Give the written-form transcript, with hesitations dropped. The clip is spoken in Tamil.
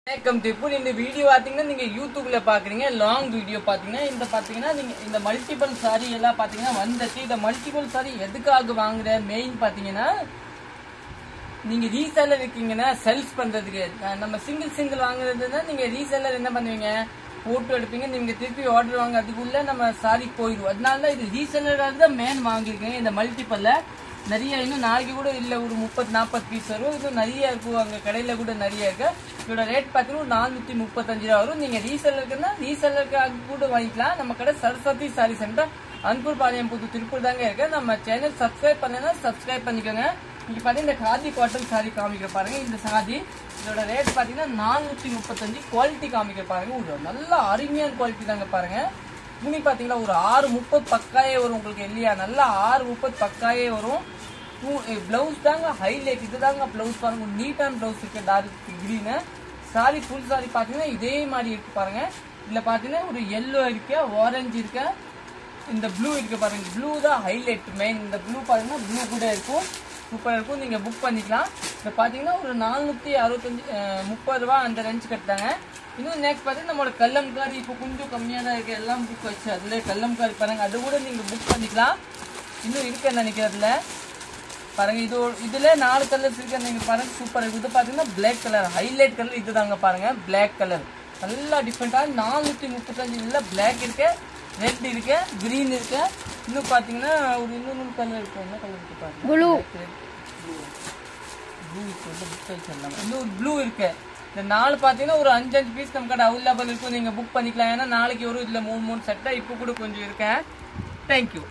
வெல்கம் டு இந்த வீடியோ பாத்தீங்கன்னா நீங்க யூடியூப்ல பாக்குறீங்க லாங் வீடியோ பாத்தீங்கன்னா நீங்க இந்த மல்டிபிள் சாரி எல்லாம் பாத்தீங்கன்னா வந்துச்சு. இந்த மல்டிபிள் சாரி எதுக்காக வாங்குற மெயின் பாத்தீங்கன்னா நீங்க ரீசெல்லர் இருக்கீங்கன்னா செல்ஸ் பண்றதுக்கு. நம்ம சிங்கிள் வாங்குறதுன்னா நீங்க ரீசெல்லர் என்ன பண்ணுவீங்க, போட்டோ எடுப்பீங்க, நீங்க திருப்பி ஆர்டர் வாங்க அதுக்குள்ள நம்ம சாரி போயிடும். அதனாலதான் இது ரீசெல்லராக தான் மேன் வாங்கிருக்கீங்க. இந்த மல்டிபிள்ல நிறைய இன்னும் நாளைக்கு கூட இல்ல ஒரு 30-40 பீஸ் வரும். இன்னும் நிறைய இருக்கும், அங்க கடையில கூட நிறைய இருக்கு. இதோட ரேட் பாத்தீங்கன்னா 435 ரூபா வரும். நீங்க ரீசெல்லருக்குன்னா ரீசெல்லருக்கு கூட வாங்கிக்கலாம். நம்ம கடை சரஸ்வதி சாரி சென்டர் அன்பூர் பாளையம் புது திருப்பூர் தாங்க இருக்கு. நம்ம சேனல் சப்ஸ்கிரைப் பண்ணா சப்ஸ்கிரைப் பண்ணிக்கோங்க. இங்க பாத்தீங்கன்னா இந்த காதி காட்டன் சாரி காமிக்கிற பாருங்க. இந்த சாரி இதோட ரேட் பாத்தீங்கன்னா 435. குவாலிட்டி காமிக்கிற பாருங்க, ஒரு நல்ல அருமையான குவாலிட்டி தாங்க பாருங்க. துணி பாத்தீங்கன்னா ஒரு 630 பக்காயே வரும் உங்களுக்கு இல்லையா, நல்லா 630 பக்காயே வரும். பிளவுஸ் தாங்க ஹைலைட், இதுதாங்க பிளவுஸ் பாருங்க, நீட்டான பிளவுஸ் இருக்கு, dark green sari. Full sari பாத்தீங்கன்னா இதே மாதிரி இருக்கு பாருங்க. இதுல பாத்தீங்கன்னா ஒரு எல்லோ இருக்கு, ஆரஞ்சு இருக்கு, இந்த ப்ளூ இருக்கு பாருங்க. ப்ளூ தான் ஹைலைட் மெயின். இந்த ப்ளூ பாத்தீங்கன்னா ப்ளூ கூட இருக்கும், சூப்பரா இருக்கும். நீங்க புக் பண்ணிக்கலாம். இப்ப பாத்தீங்கன்னா ஒரு 465-30 ரூபா அந்த ரேஞ்ச் கட்டாங்க. இன்னும் நெக்ஸ்ட் பாத்தீங்கன்னா நம்மளோட கல்லம்காரி இப்போ கொஞ்சம் கம்மியா தான் இருக்கு, எல்லாம் புக் வச்சு அதுல கல்லம்காரி பாருங்க, அது கூட நீங்க புக் பண்ணிக்கலாம். இன்னும் இருக்குன்னு நினைக்கிறதுல பாருங்க. இதுல 4 கலர்ஸ் இருக்கு, நீங்க பாருங்க சூப்பர் இருக்கு. இது பாத்தீங்கன்னா பிளாக் கலர் ஹைலைட் கலர், இதுதாங்க பாருங்க பிளாக் கலர் நல்லா டிஃப்ரெண்டா 435. இதுல பிளாக் இருக்கு, ரெட் இருக்கு, கிரீன் இருக்கு. இன்னும் பாத்தீங்கன்னா ஒரு இன்னொரு கலர் இருக்கு, என்ன கலர் இருக்கு பாருங்க, ப்ளூ இன்னொரு ப்ளூ இருக்கு. இந்த 4 பாத்தீங்கன்னா ஒரு 5 பீஸ் நம்ம கடை அவைலபிள் இருக்கும், நீங்க புக் பண்ணிக்கலாம். ஏன்னா நாளைக்கு வரும். இதுல 3 செட்டா இப்போ கூட கொஞ்சம் இருக்கு. தேங்க்யூ.